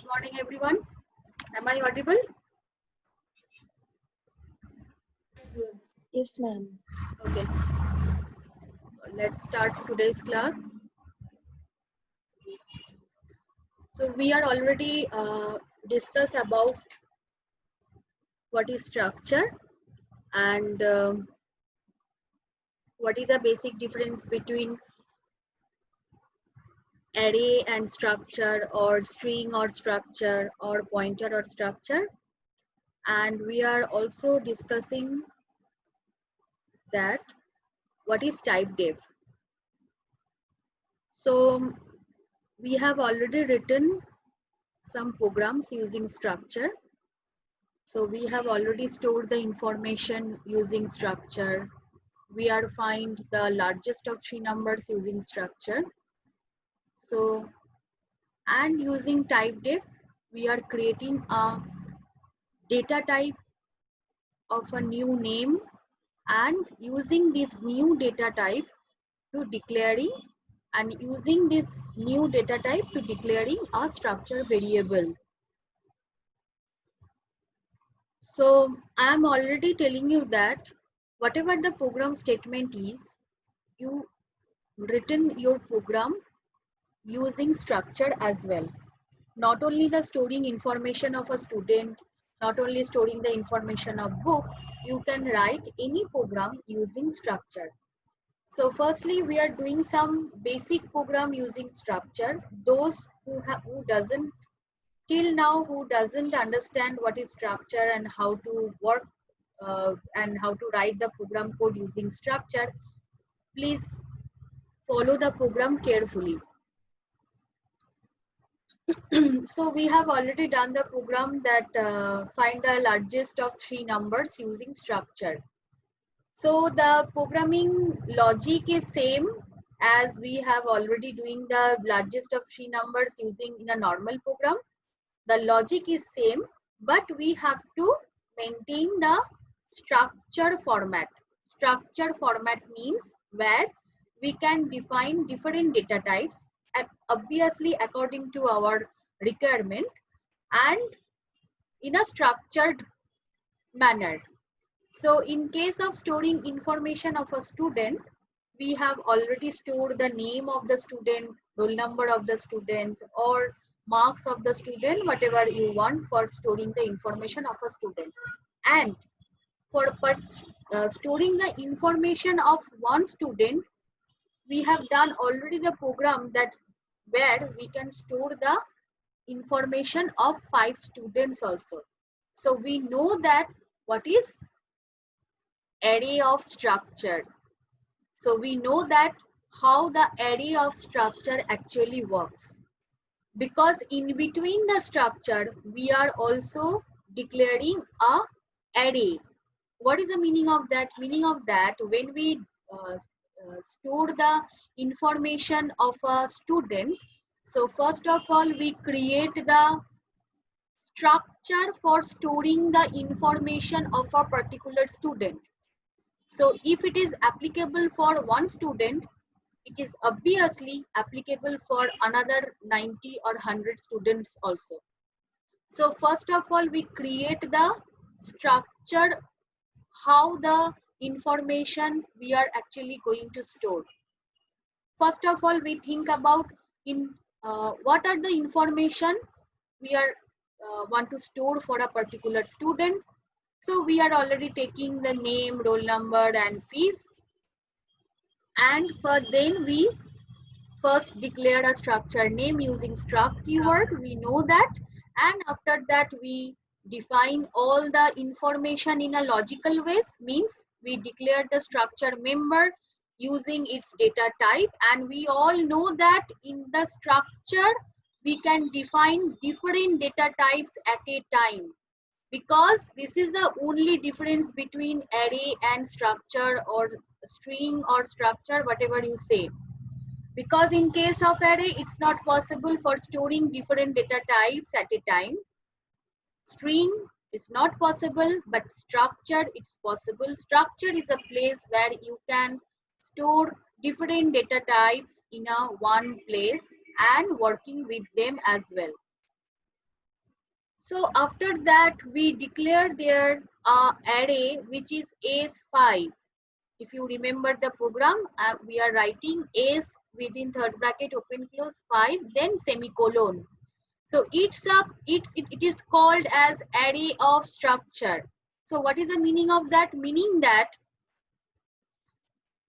Good morning, everyone. Am I audible? Yes, ma'am. Okay. Let's start today's class. So we are already discussed about what is structure and what is the basic difference between array and structure, or string or structure, or pointer or structure. And we are also discussing that what is type def. So we have already written some programs using structure. So we have already stored the information using structure. We are find the largest of three numbers using structure. So, and using type def, we are creating a data type of a new name, and using this new data type to declaring, and using this new data type to declaring a structure variable. So I am already telling you that whatever the program statement is, you written your program using structure as well. Not only the storing information of a student, not only storing the information of book, you can write any program using structure. So firstly, we are doing some basic program using structure. Those who doesn't till now, who doesn't understand what is structure and how to work and how to write the program code using structure, please follow the program carefully. So we have already done the program that find the largest of three numbers using structure. So the programming logic is same as we have already doing the largest of three numbers using in a normal program. The logic is same, but we have to maintain the structure format. Structure format means where we can define different data types, and obviously according to our requirement, and in a structured manner. So in case of storing information of a student, we have already stored the name of the student, roll number of the student, or marks of the student, whatever you want for storing the information of a student. And for storing the information of one student, we have done already the program that where we can store the information of 5 students also. So we know that what is array of structure. So we know that how the array of structure actually works, because in between the structure we are also declaring a array. What is the meaning of that? Meaning of that, when we store the information of a student, so first of all we create the structure for storing the information of a particular student. So if it is applicable for one student, it is obviously applicable for another 90 or 100 students also. So first of all, we create the structure, how the information we are actually going to store. First of all, we think about in what are the information we are want to store for a particular student. So we are already taking the name, roll number, and fees. And for then we first declare a structure name using struct keyword. We know that. And after that, we define all the information in a logical ways. Means we declare the structure member using its data type. And we all know that in the structure, we can define different data types at a time, because this is the only difference between array and structure, or string or structure, whatever you say. Because in case of array, it's not possible for storing different data types at a time. String is not possible, but structure it's possible. Structure is a place where you can store different data types in a one place and working with them as well. So after that, we declare their array which is S5. If you remember the program, we are writing S within third bracket open close 5, then semicolon. So it is called as array of structure. So what is the meaning of that? Meaning that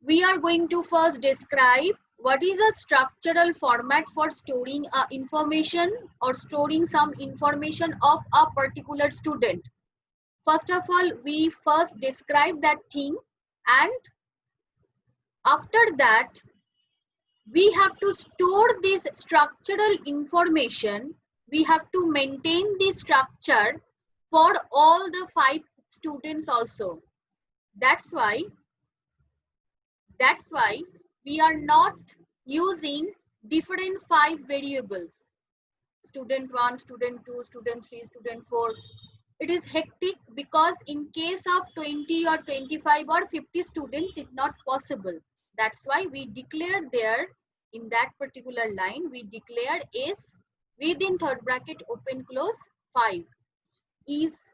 we are going to first describe what is a structural format for storing information or storing some information of a particular student. First of all, we first describe that thing, and after that, we have to store this structural information. We have to maintain the structure for all the 5 students also. That's why we are not using different 5 variables. Student 1, student 2, student 3, student 4. It is hectic because in case of 20 or 25 or 50 students, it's not possible. That's why we declare there in that particular line, we declare is within third bracket open close 5. Is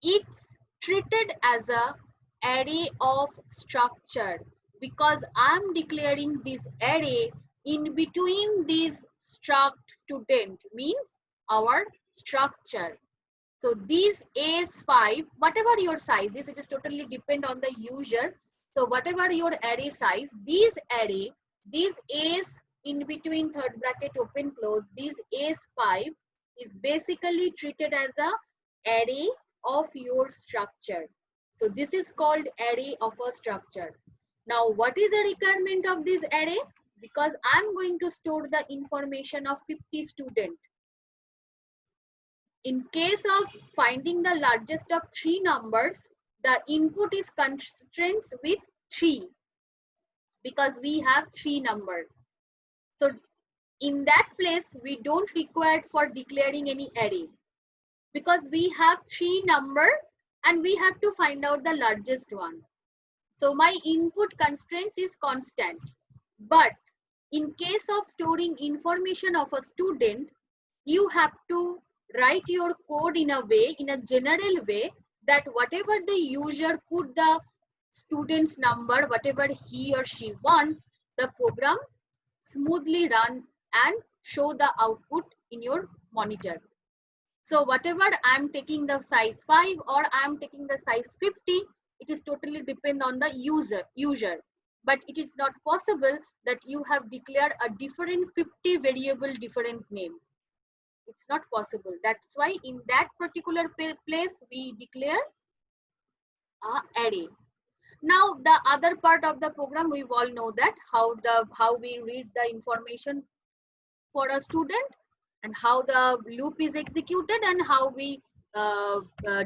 it's treated as a array of structure because I'm declaring this array in between these student means our structure. So these A5, whatever your size is, it is totally depend on the user. So whatever your array size, these A's in between third bracket open close, these A5 is basically treated as a array of your structure. So this is called array of a structure. Now what is the requirement of this array? Because I'm going to store the information of 50 students. In case of finding the largest of 3 numbers, the input is constrained with 3 because we have 3 numbers. So in that place, we don't require for declaring any array because we have 3 number and we have to find out the largest one. So my input constraints is constant. But in case of storing information of a student, you have to write your code in a way, in a general way, that whatever the user put the student's number, whatever he or she wants, the program smoothly run and show the output in your monitor. So whatever I'm taking the size 5 or I'm taking the size 50, it is totally depend on the user. But it is not possible that you have declared a different 50 variable different name. It's not possible. That's why in that particular place we declare a array. Now the other part of the program, we all know that how we read the information for a student and how the loop is executed and how we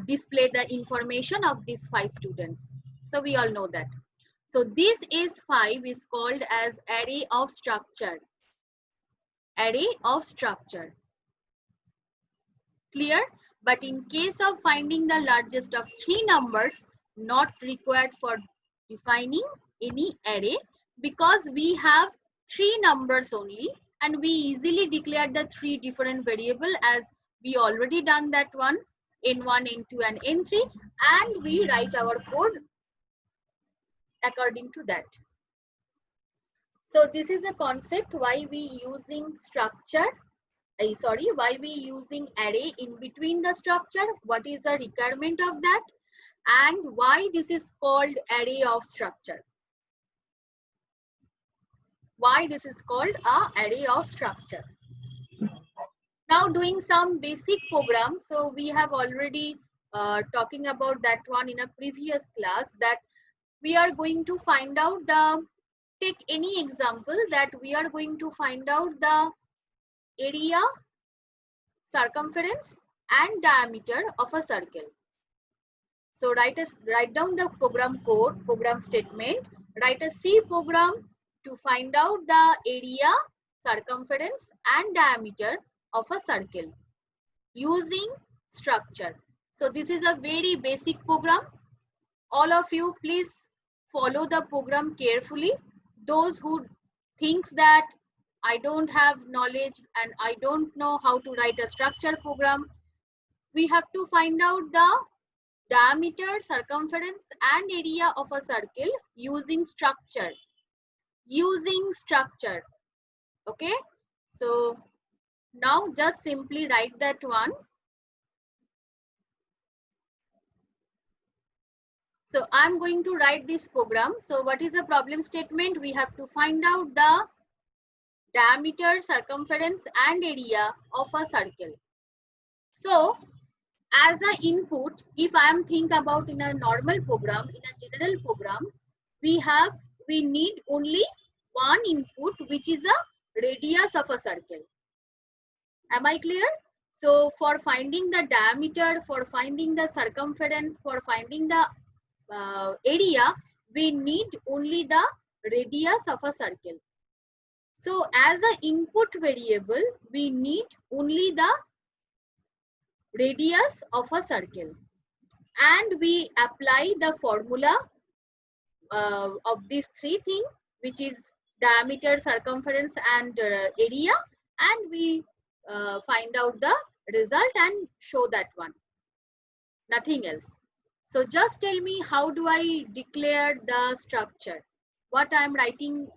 display the information of these 5 students. So we all know that. So this is 5 is called as array of structure. Array of structure. Clear? But in case of finding the largest of 3 numbers, not required for defining any array because we have 3 numbers only and we easily declare the 3 different variable as we already done that one, n1, n2 and n3, and we write our code according to that. So this is a concept why we using structure. Why we using array in between the structure, what is the requirement of that, and why this is called array of structure. Why this is called a array of structure. Now doing some basic program. So we have already talking about that one in a previous class, that we are going to find out the, take any example that we are going to find out the area, circumference and diameter of a circle. So write down the program code, program statement, write a C program to find out the area, circumference and diameter of a circle using structure. So this is a very basic program. All of you please follow the program carefully. Those who thinks that I don't have knowledge and I don't know how to write a structure program, we have to find out the diameter, circumference and area of a circle using structure. Okay, so now just simply write that one. So I'm going to write this program. So what is the problem statement? We have to find out the diameter, circumference and area of a circle. So as an input, if I am think about in a normal program, in a general program, we need only one input, which is a radius of a circle. Am I clear? So for finding the diameter, for finding the circumference, for finding the area, we need only the radius of a circle. So as an input variable, we need only the radius of a circle, and we apply the formula of these three things, which is diameter, circumference and area, and we find out the result and show that one, nothing else. So just tell me, how do I declare the structure? What I am writing?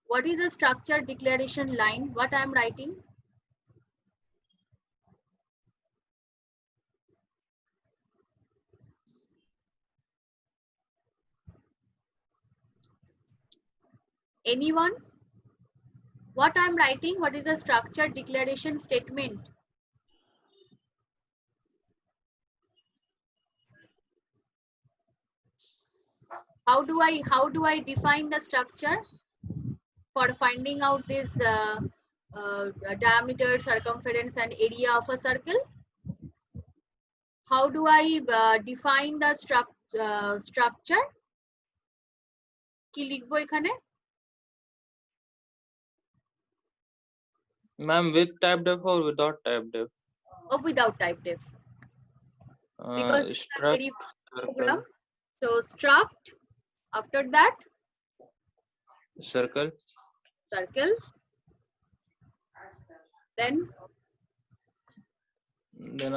What is a structure declaration line? What I am writing? Anyone? What I am writing? What is a structure declaration statement? How do I define the structure for finding out this diameter, circumference and area of a circle? How do I define the structure? কি লিখবো এখানে? Ma'am, with type def or without type def? Oh, without type def. Because it's a very program. So struct, after that circle, then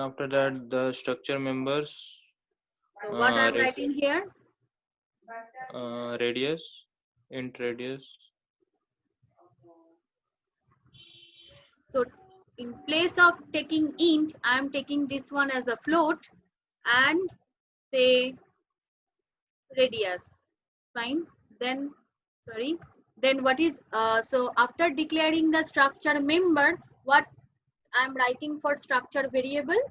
after that the structure members. So what I'm writing here? Radius, int radius. So in place of taking int, I am taking this one as a float and say radius. Fine. Then what is so after declaring the structure member, what I'm writing for structure variable?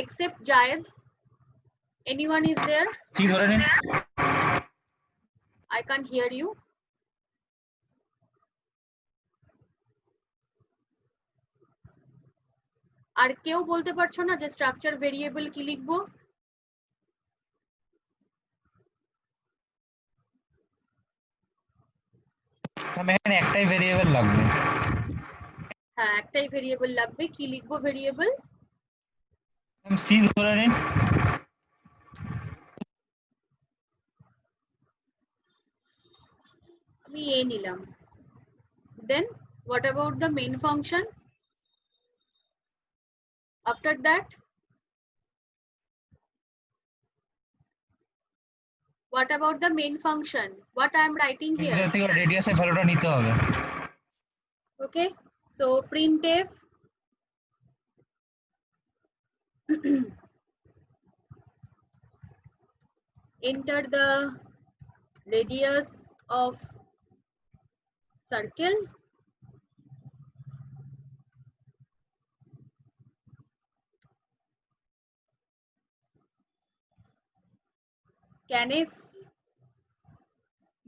Except Jayed. Anyone is there? I can't hear you. আর কেউ বলতে পারছো না যে structure variable কি লিখবো? এখানে একটাই variable লাগবে। হ্যাঁ, একটাই ভেরিয়েবল লাগবে। কি লিখবো ভেরিয়েবল? সি ধরে নিন। আমি এ নিলাম। Then what about the main function? After that, what about the main function? What I am writing here? থেকে রেডিয়াসের ভ্যালুটা নিতে হবে। Okay, so printf enter the radius of circle scanf.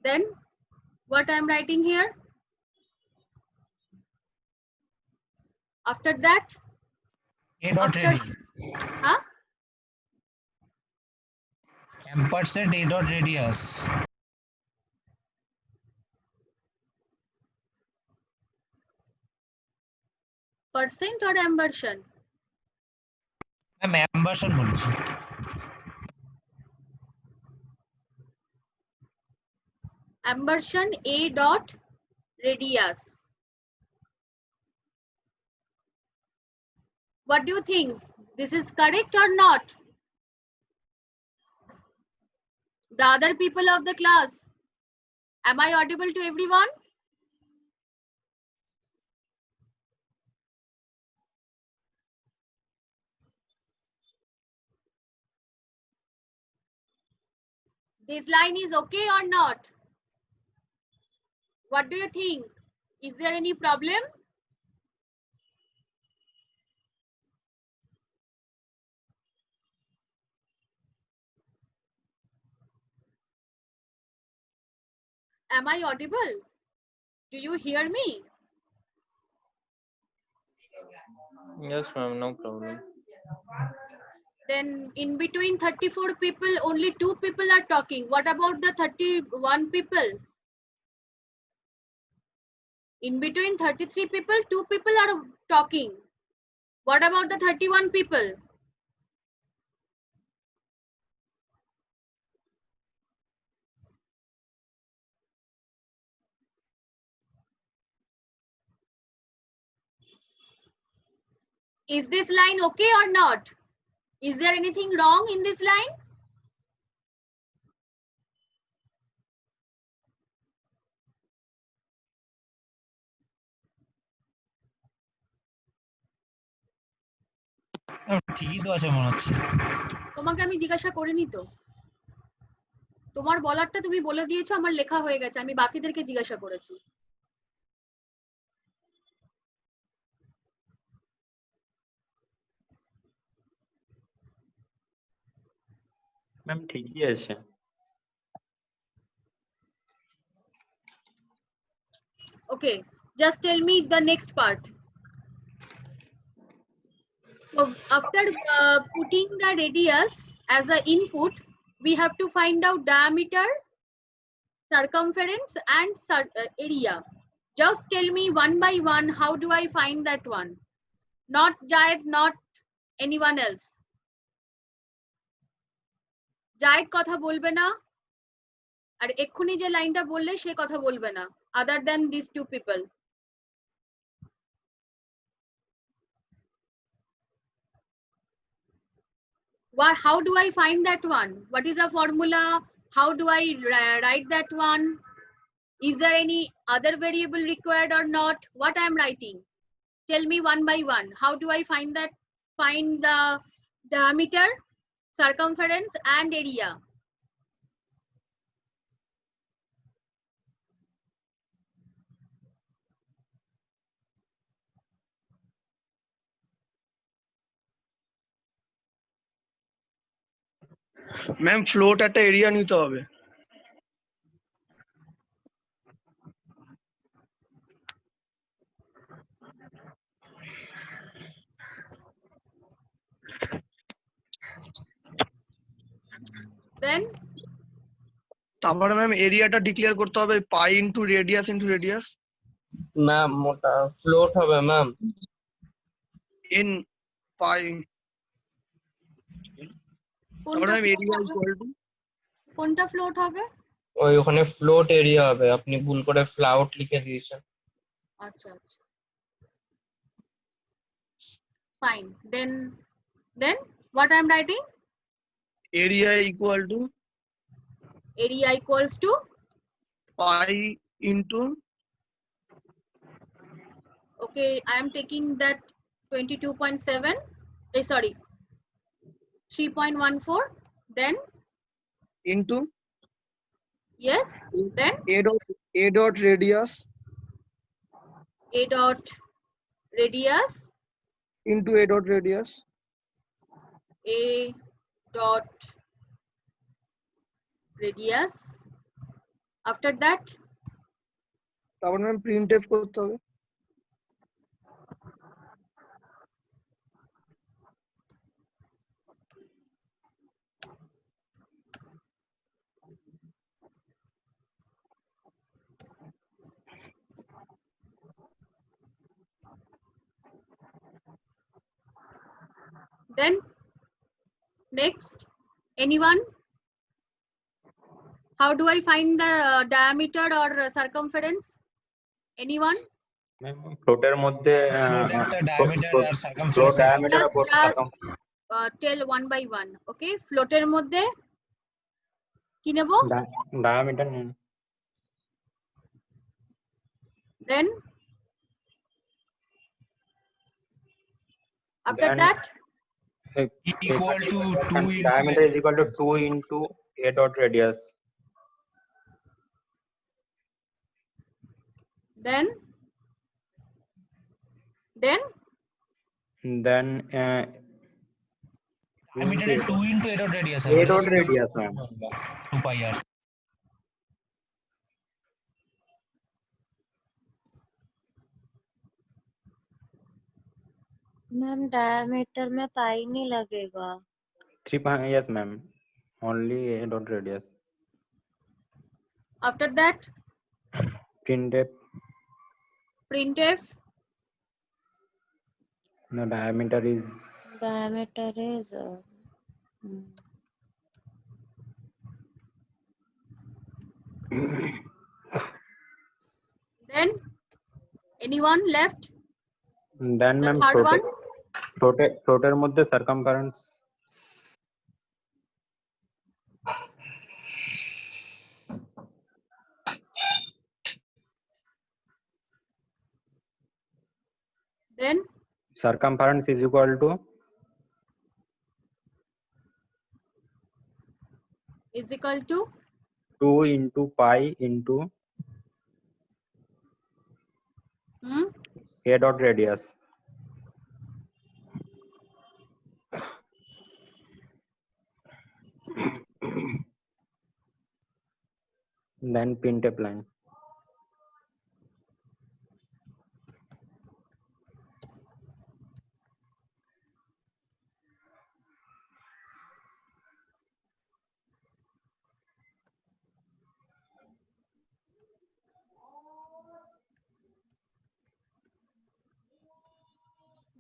Then what I am writing here? After that, a dot radius. Huh? ampersand a dot radius. Percent or ampersand? Ma'am ampersand বলেছি। Ampersand A dot radius. What do you think? This is correct or not? The other people of the class, am I audible to everyone? This line is okay or not? What do you think? Is there any problem? Am I audible? Do you hear me? Yes, ma'am, no problem. Then in between 34 people, only 2 people are talking. What about the 31 people? In between 33 people, 2 people are talking. What about the 31 people? Is this line okay or not? Is there anything wrong in this line? ঠিকই তো আছে মনে হচ্ছে। তোমাকে আমি জিজ্ঞাসা করিনি তো। তোমার বলারটা তুমি বলে দিয়েছো, আমার লেখা হয়ে গেছে, আমি বাকিদেরকে জিজ্ঞাসা করেছি। ম্যাম ঠিকই আছে। Okay, just tell me the next part. So after putting the radius as an input, we have to find out diameter, circumference and area. Just tell me one by one, how do I find that one? Not Jayed, not anyone else. Jayed কথা বলবে না, আর এক্ষুনি যে লাইনটা বললে সে কথা বলবে না, other than these 2 people. How do I find that one? What is the formula? How do I write that one? Is there any other variable required or not? What I am writing? Tell me one by one. How do I find that? Find the diameter, circumference and area. Ma'am float একটা area নিতে হবে। Then তারপরে ma'am এরিয়াটা declare করতে হবে পাই into radius ma'am ওটা float হবে ma'am. In পাই। তারপরে কোনটা ম্যাম float এরিয়া হবে? ইকুয়াল টু কোনটা float হবে? ওই ওখানে ফ্লোট এরিয়া হবে, আপনি ভুল করে ফ্লাউট লিখে দিয়েছেন। আচ্ছা আচ্ছা, fine. Then what I am writing? Area equal to Area equals to pi into okay, I am taking that 22.7, sorry, 3.14. Then into yes, then A dot radius a dot radius, into A dot radius a dot radius. After that, তারপরে ma'am printf করতে হবে। then Next, anyone? How do I find the diameter or circumference? Anyone? ফ্লোটের মধ্যে ফ্লোটেরটা diameter R float circumference diameter R Just tell one by one. Okay, floater মধ্যে কি নেব? Diameter নেন। Then after Then that, equal to 2 into diameter is equal to 2 into a dot radius. then ডায়ামিটারে 2 into a dot radius a dot radius, ma'am. 2 pi r। Ma'am diameter में पाई नहीं लगेगा। 3 pi, yes ma'am, only a dot radius. after that, Printf, the diameter is then anyone left? then The ma'am third one, ফ্লোটের মধ্যে circumference then circumference is equal to is equal to 2 into pi into a dot radius. Then printf line.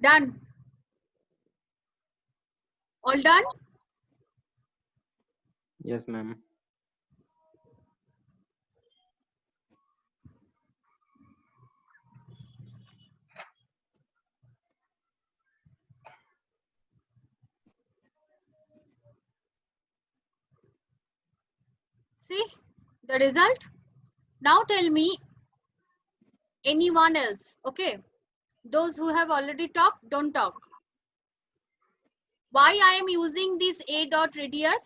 done. All done? Yes ma'am. See the result? Now tell me anyone else. Okay, those who have already talked, don't talk. Why I am using this a dot radius?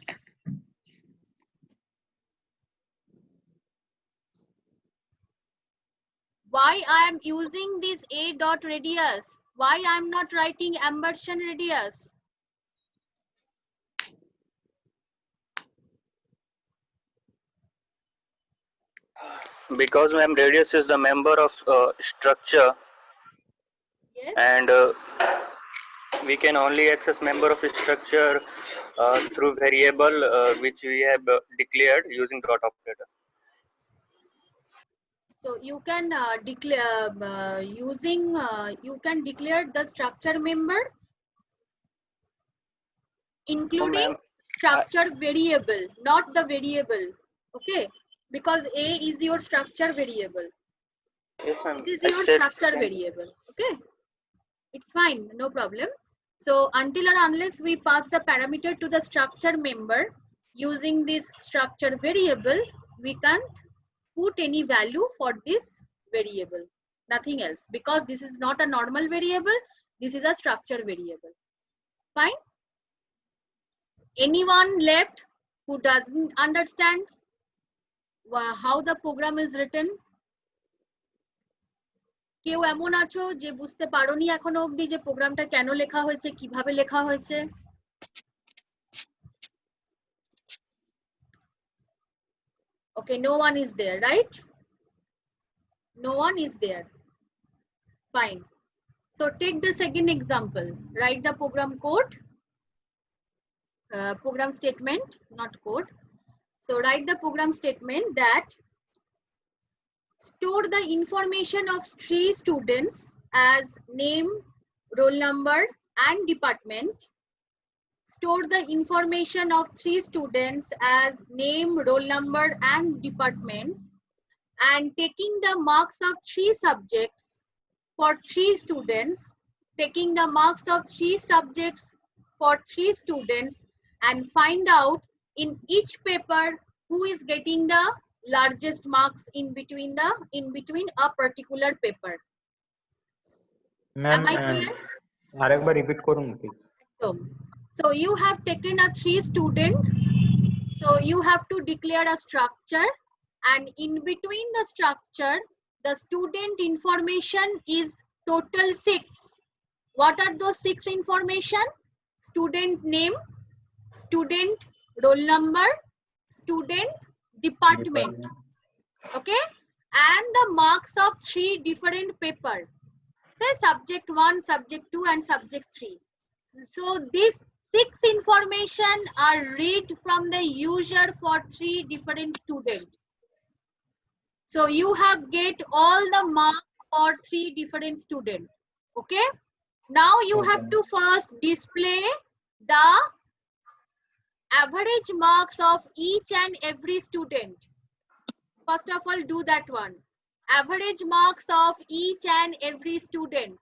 Why I am using this a dot radius? Why I am not writing Amberson radius? Because ma'am, radius is the member of structure. Yes. And we can only access member of structure through variable which we have declared using dot operator. So you can declare you can declare the structure member including structure variable, not the variable. Okay, because a is your structure variable. Yes ma'am. This is your structure variable. Okay, it's fine, no problem. So until or unless we pass the parameter to the structure member using this structure variable, we can't put any value for this variable, nothing else, because this is not a normal variable, this is a structure variable. Fine. Anyone left who doesn't understand how the program is written? কেউ এমন আছো যে বুঝতে পারোনি এখনো অবধি যে প্রোগ্রামটা কেন লেখা হয়েছে, কিভাবে লেখা হয়েছে? Okay, no one is there, right? No one is there. Fine. So take the second example. Write the program code, program statement, not code. So write the program statement that store the information of 3 students as name, roll number and department store the information of 3 students as name, roll number, and department, and taking the marks of 3 subjects for 3 students, taking the marks of 3 subjects for 3 students, and find out in each paper who is getting the largest marks in between a particular paper. Ma'am Am I clear? आरेक बार repeat करूँ please. So you have taken a 3 student. So you have to declare a structure, and in between the structure, the student information is total 6. What are those 6 information? Student name, student roll number, student department. Okay, and the marks of 3 different paper. Say subject 1, subject 2, and subject 3. So these 6 information are read from the user for 3 different students. So you have get all the marks for 3 different students. Okay. Now you have to first display the average marks of each and every student. First of all, do that one. Average marks of each and every student.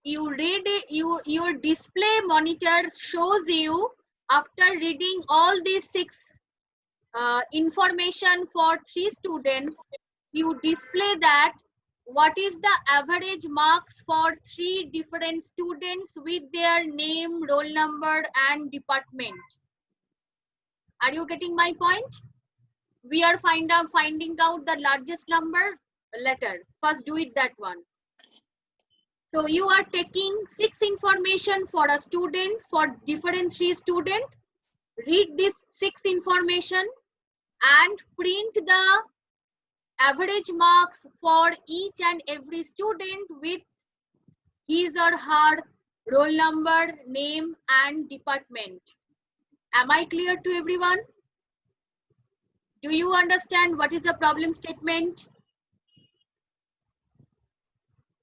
You read it, your display monitor shows you after reading all these 6 information for 3 students, you display that what is the average marks for 3 different students with their name, roll number, and department. Are you getting my point? We are finding out the largest number letter. First do it that one. So you are taking 6 information for a student, for different 3 student. Read this 6 information and print the average marks for each and every student with his or her roll number, name, and department. Am I clear to everyone? Do you understand what is the problem statement?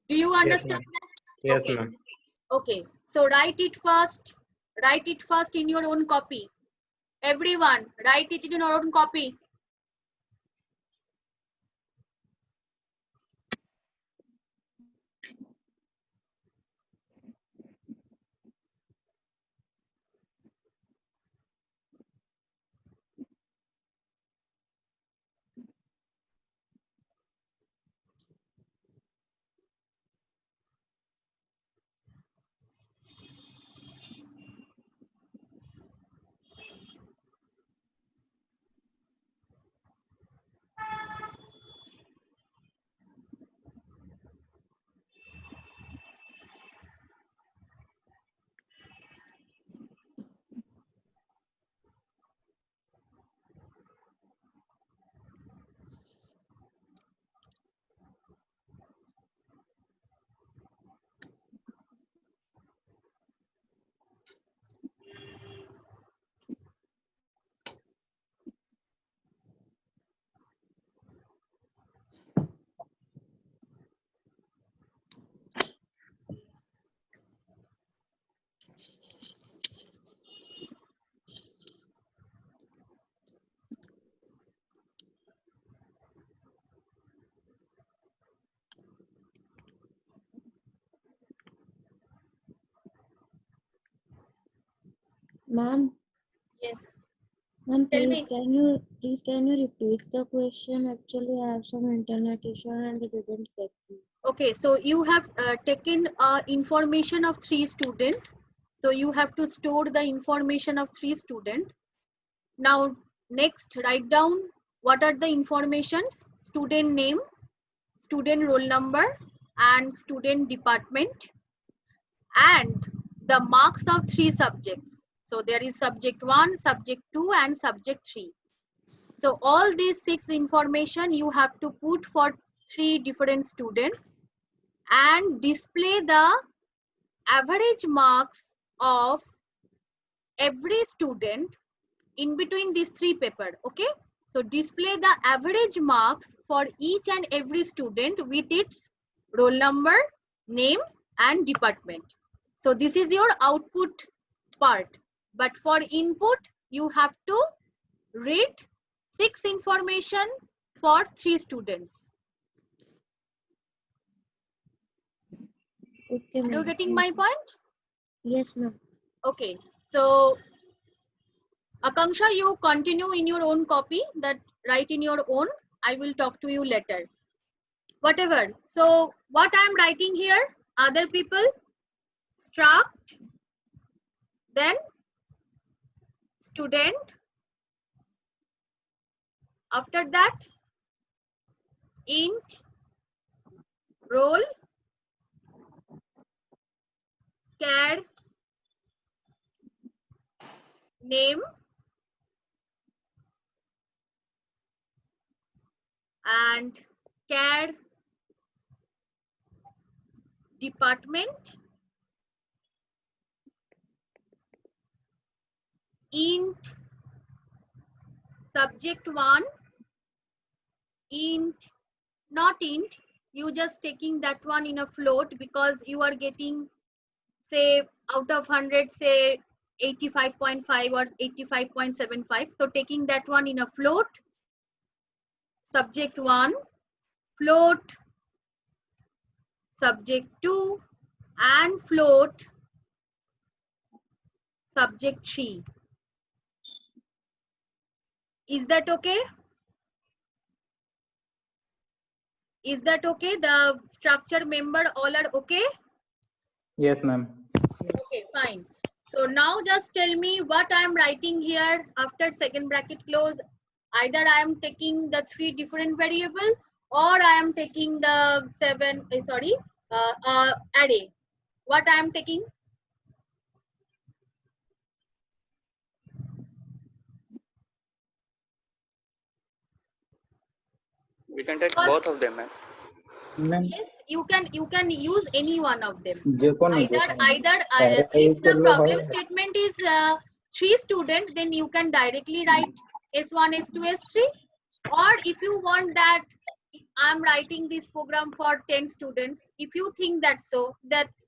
Do you understand that? Yes, Okay. ma'am. Okay, so write it first. Write it first in your own copy. Everyone, write it in your own copy. Ma'am, Yes. ma'am, Tell please me. can you repeat the question? Actually, I have some internet issue and I didn't get you. Okay, so you have taken information of 3 students. So you have to store the information of 3 students. Now, next, write down what are the informations: student name, student roll number, and student department, and the marks of 3 subjects. So there is subject 1, subject 2, and subject 3. So all these 6 information you have to put for 3 different students and display the average marks of every student in between these 3 papers. Okay, so display the average marks for each and every student with its roll number, name, and department. So this is your output part. But for input, you have to read 6 information for 3 students. Okay, Are you ma'am. getting my point? Yes, ma'am. Okay. So, Akanksha, you continue in your own copy, that write in your own. I will talk to you later. Whatever. So, what I am writing here, other people, struct, then student. After that, int, roll, char, name, and char, department, int, subject 1, int, not int, you just taking that one in a float because you are getting, say, out of 100, say 85.5 or 85.75. So taking that one in a float, subject 1, float, subject 2, and float, subject 3. Is that okay? Is that okay? The structure member all are okay? Yes, ma'am. Okay, fine. So now just tell me what I am writing here after second bracket close. Either I am taking the 3 different variable or I am taking the array. What I am taking? We can take Because- both of them, ma'am. Ma'am, Yes, you can use any one of them. Jekoni, If the problem statement is 3 students, then you can directly write S1, S2, S3. Or if you want that I'm writing this program for 10 students, if you think that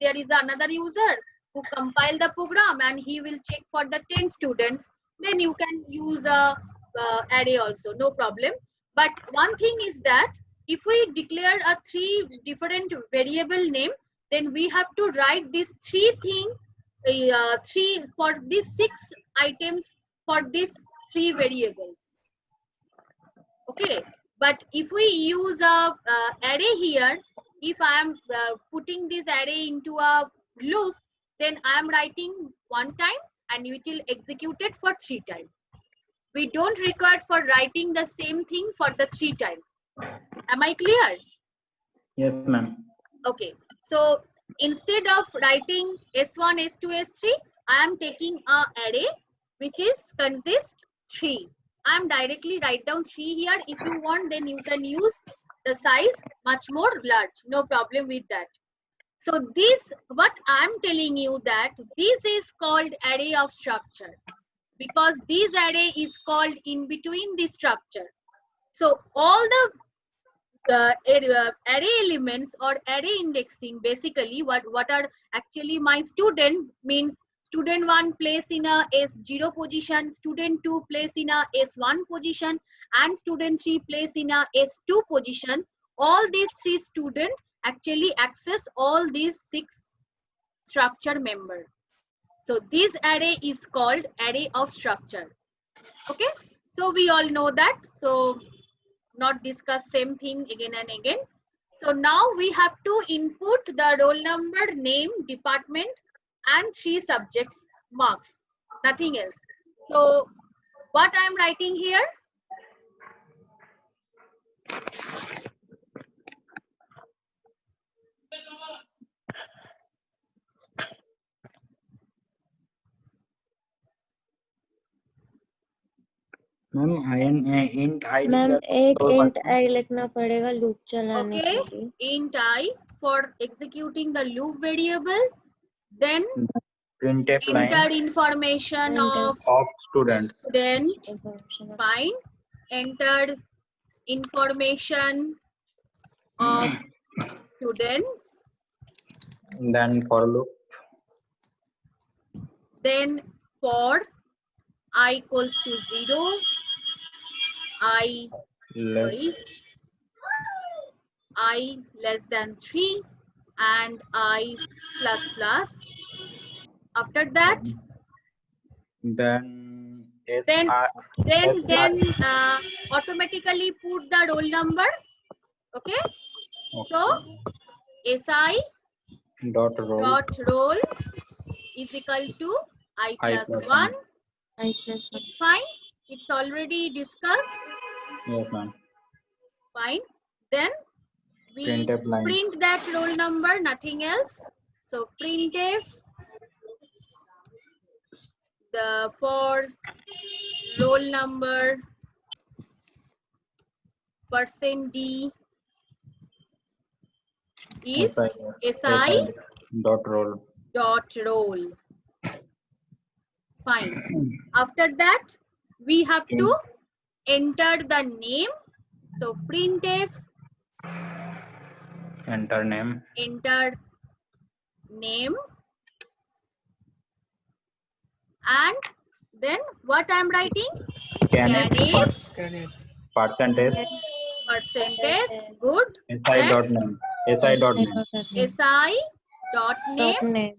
there is another user who compile the program and he will check for the 10 students, then you can use a array also, no problem. But one thing is that if we declare a 3 different variable name, then we have to write these 3 for these 6 items for these 3 variables. Okay, but if we use a array here, if I am putting this array into a loop, then I am writing 1 time and it will execute it for 3 times. We don't require for writing the same thing for the 3 times. Am I clear? Yes, ma'am. Okay, so instead of writing S1, S2, S3, I am taking a array which is consist 3. I am directly write down 3 here. If you want, then you can use the size much more large. No problem with that. So this, what I am telling you that this is called array of structure because this array is called in between the structure. So all the array elements or array indexing, basically what are actually my student means student 1 place in a S0 position, student 2 place in a S1 position, and student 3 place in a S2 position. All these 3 students actually access all these 6 structure members. So this array is called array of structure. Okay, so we all know that. So not discuss same thing again and again. So now we have to input the roll number, name, department, and 3 subjects marks, nothing else. So what I am writing here? Ma'am int I ma'am एक और int बाकी- i लिखना पड़ेगा loop चलाने Okay, के लिए. int I for executing the loop variable, then printf line enter information Enter. of student. student, Information of- fine, entered information of students, Then for loop. Then for I equals to 0, I less than 3, and I plus plus. After that, Then then SI automatically put the roll number. Okay, so SI dot roll roll is equal to I plus plus 1. I plus 1. It's fine. It's already discussed. Yes, ma'am. Fine. Then we Printf line. print that roll number, nothing else. So printf the for roll number %d is SI dot roll. dot roll. Fine. After that, we have to enter the name. So printf Enter name. enter name, and then what I'm writing? Scanf Scan percentage Percentage. Good. SI dot name. SI dot name. SI dot name. Name.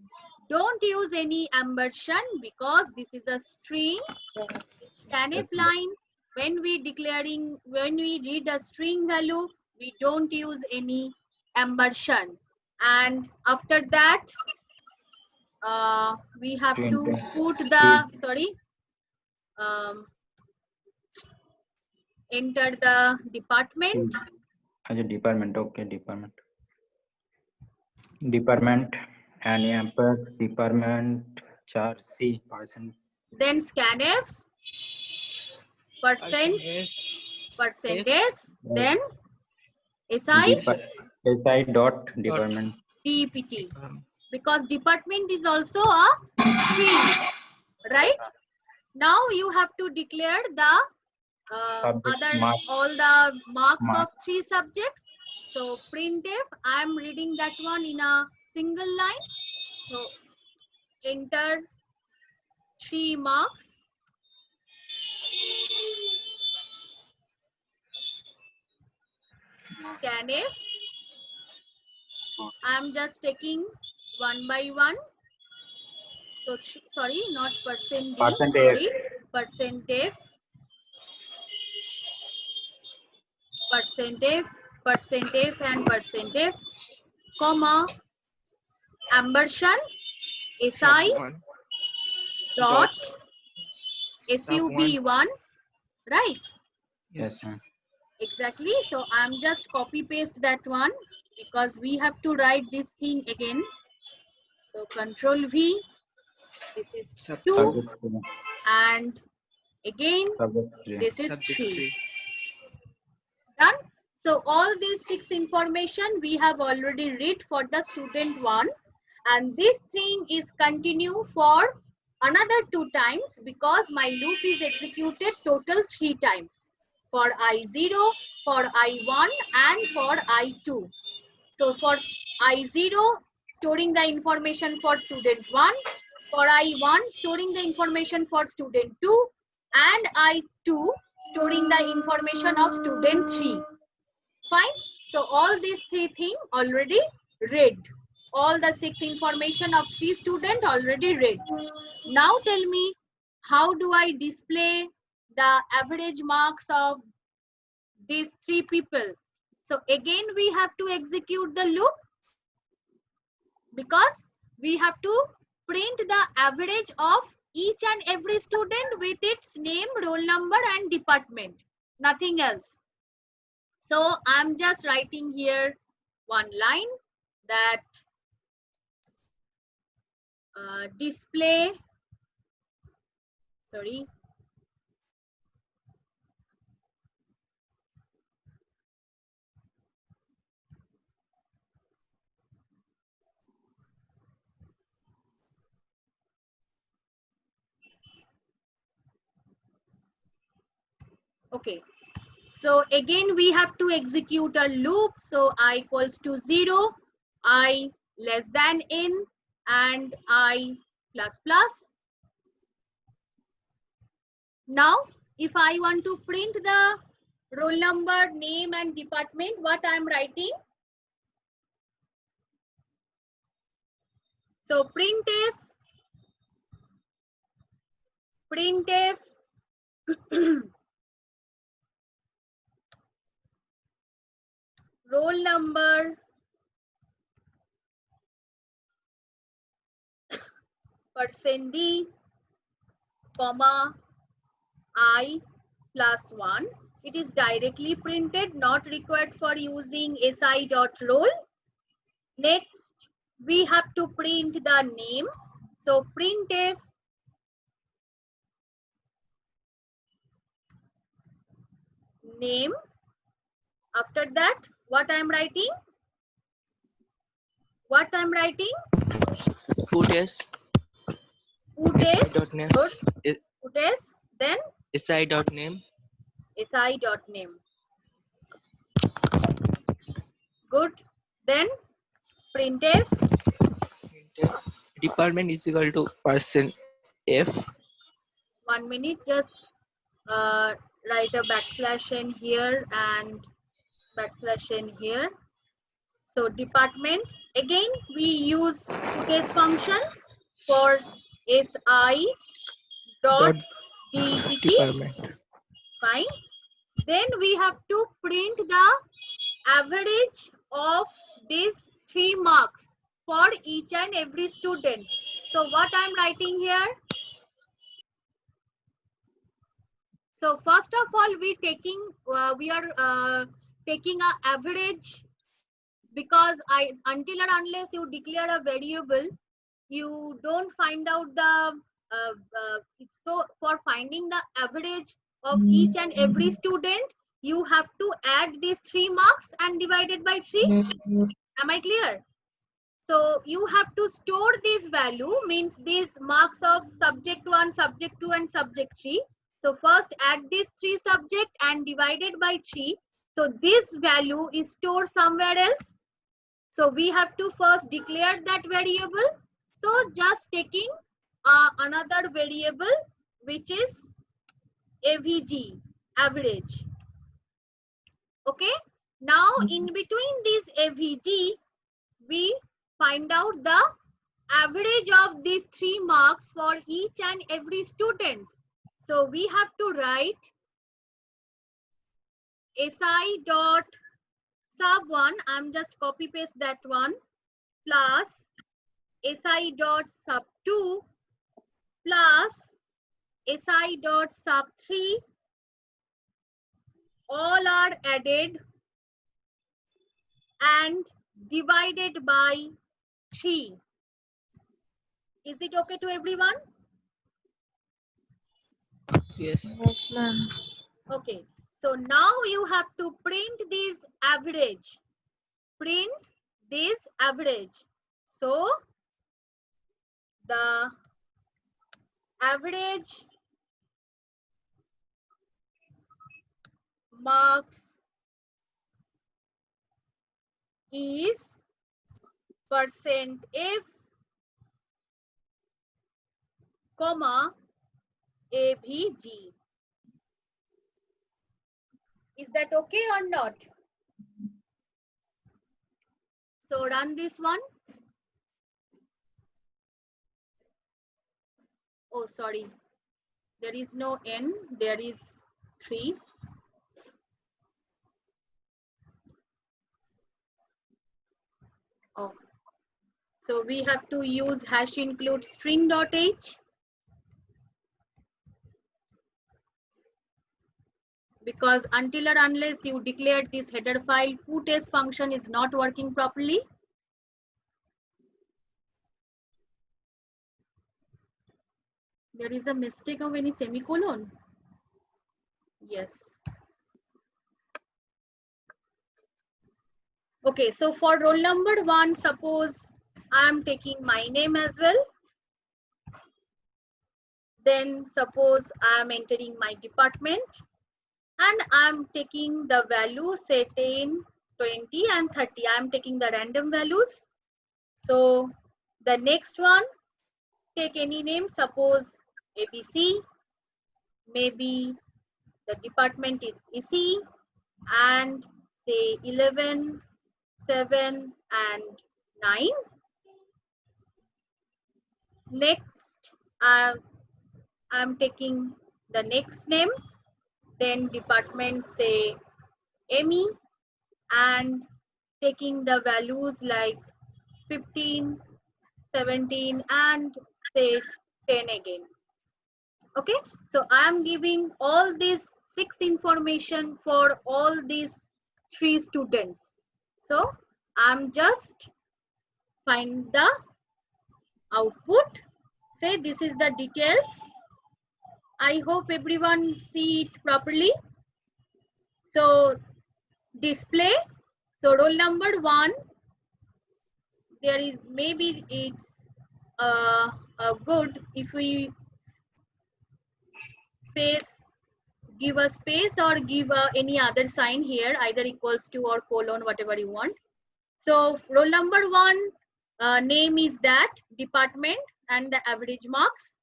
Don't use any ampersand because this is a string. Scanf line. When we read a string value, we don't use any ampersand. And after that, we have to put the enter the department. Department. Okay, department. Department and amper department char C %. Then scanf percentage, then SI SI dot department. DPT, because department is also a string, right? Now you have to declare the all the marks of 3 subjects. So printf, I am reading that one in a single line. So enter 3 marks. Scanf. I am just taking one by one. So sorry, not %d. Sorry, percentage, and percentage, comma, ampersand, SI dot sub1, right? Yes. Exactly. So I'm just copy paste that one because we have to write this thing again. So Control V. This is 2, and again this is 3. Done. So all these 6 information we have already read for the student 1, and this thing is continue for another 2 times because my loop is executed total 3 times. For I0, for I1, and for I2. So for I0, storing the information for student 1, for I1, storing the information for student 2, and I2, storing the information of student 3. Fine. So all these 3 things already read. All the 6 information of 3 students already read. Now tell me, how do I display the average marks of these 3 people? So again we have to execute the loop because we have to print the average of each and every student with its name, roll number, and department. Nothing else. So I'm just writing here one line that display, sorry, okay. So again we have to execute a loop. So I equals to 0, I less than n, and I plus plus. Now, if I want to print the roll number, name and department, what I am writing? So printf roll number %d, comma I plus 1. It is directly printed, not required for using si.roll. Next, we have to print the name. So printf name. After that, what I am writing? What I am writing? Puts Puts. name Good. Puts. Then si.name si.name. Good. Then printf department is equal to %f. 1 minute, just write a \n here and \n here. So department, again we use puts function for si dot det. Department. Fine. Then we have to print the average of these 3 marks for each and every student. So what I'm writing here? So first of all, we are taking an average, because until or unless you declare a variable, you don't find out the so for finding the average of each and every student, you have to add these 3 marks and divide it by 3. Am I clear? So you have to store this value, means these marks of subject 1, subject 2 and subject 3. So first add these 3 subject and divide it by 3. So this value is stored somewhere else. So we have to first declare that variable. So just taking another variable, which is AVG, average. Okay. Now in between these AVG, we find out the average of these 3 marks for each and every student. So we have to write si dot sub 1, I'm just copy paste that one, plus si dot sub 2 plus si dot sub 3, all are added and divided by 3. Is it okay to everyone? Yes. Yes, ma'am. Okay. So now you have to print this average. Print this average. So the average marks is %f, comma AVG. Is that okay or not? So run this one. Oh, sorry. There is no n, there is 3. Oh. So we have to use hash include string.h. Because until or unless you declare this header file, puts function is not working properly. There is a mistake of any semicolon. Yes. Okay, so for roll number 1, suppose I am taking my name as well. Then suppose I am entering my department and I am taking the value, say 10, 20 and 30. I am taking the random values. So the next one, take any name, suppose ABC. maybe the department is EC, and say 11, 7 and 9. Next, I'm taking the next name, then department say ME, and taking the values like 15, 17 and say 10 again. Okay, so I am giving all these 6 information for all these 3 students. So I'm just find the output. Say this is the details. I hope everyone see it properly. So display. So roll number 1. There is maybe it's good if we give a space or give any other sign here, either equals to or colon, whatever you want. So roll number 1 name is that department and the average marks.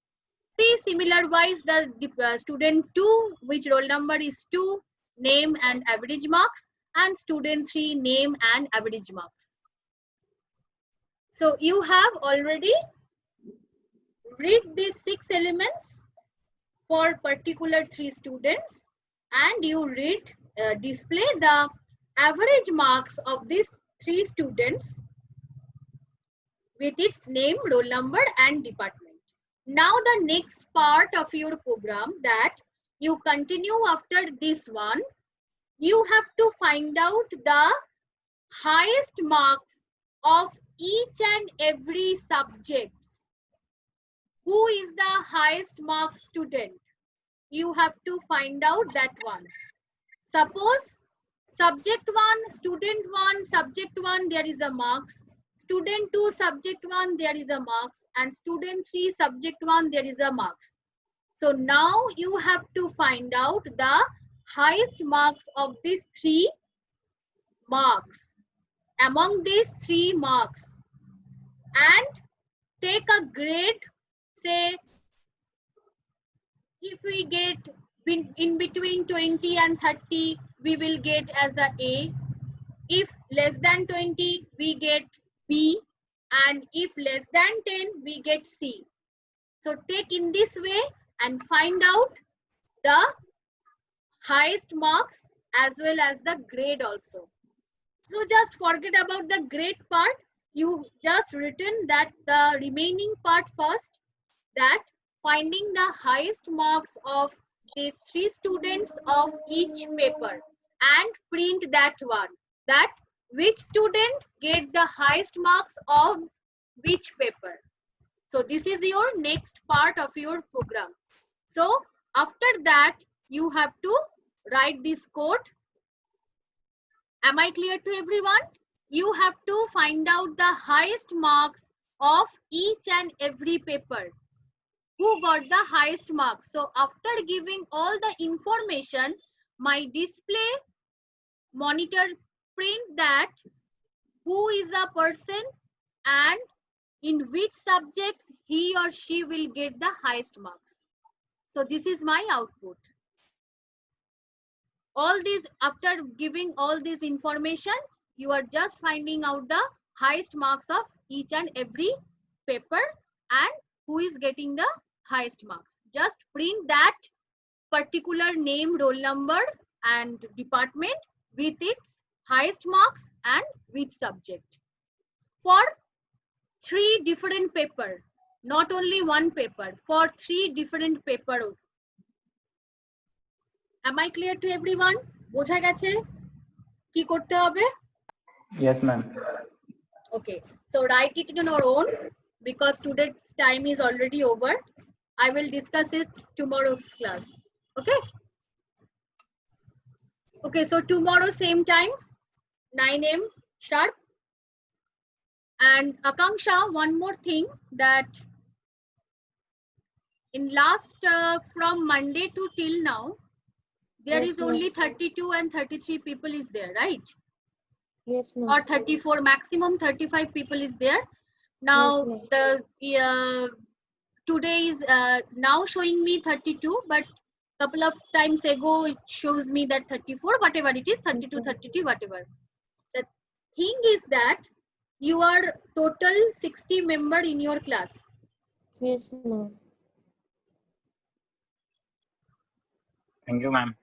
See similar wise the student 2, which roll number is 2, name and average marks, and student 3 name and average marks. So you have already read these 6 elements for particular 3 students, and you read display the average marks of these 3 students with its name, roll number and department. Now the next part of your program that you continue after this one, you have to find out the highest marks of each and every subject. Who is the highest mark student? You have to find out that one. Suppose subject 1, student 1, subject 1, there is a marks. Student 2, subject 1, there is a marks. And student 3, subject 1, there is a marks. So now you have to find out the highest marks of these 3 marks. Among these 3 marks. And take a grade. Say, if we get in between 20 and 30, we will get as a A. If less than 20, we get B. And if less than 10, we get C. So take in this way and find out the highest marks as well as the grade also. So just forget about the grade part. You just written that the remaining part first, that finding the highest marks of these 3 students of each paper and print that one, that which student get the highest marks of which paper. So this is your next part of your program. So after that you have to write this code. Am I clear to everyone? You have to find out the highest marks of each and every paper. Who got the highest marks? So after giving all the information, my display monitor print that who is a person and in which subjects he or she will get the highest marks. So this is my output. All these, after giving all this information, you are just finding out the highest marks of each and every paper and who is getting the highest marks. Just print that particular name, roll number and department with its highest marks and which subject. For 3 different paper, not only one paper, for 3 different paper. Am I clear to everyone? বোঝা গেছে কি করতে হবে? Yes, ma'am. Okay, so write it in your own because today's time is already over. I will discuss it tomorrow's class. Okay. Okay, so tomorrow same time, 9 AM sharp. And Akanksha, one more thing, that in last from Monday to till now, there Yes, is only ma'am. 32 and 33 people is there, right? Yes, ma'am. Or 34, maximum 35 people is there. Now Yes, the today is now showing me 32, but couple of times ago it shows me that 34, whatever it is, 32, 33, whatever. The thing is that you are total 60 member in your class. Yes, ma'am. Thank you, ma'am.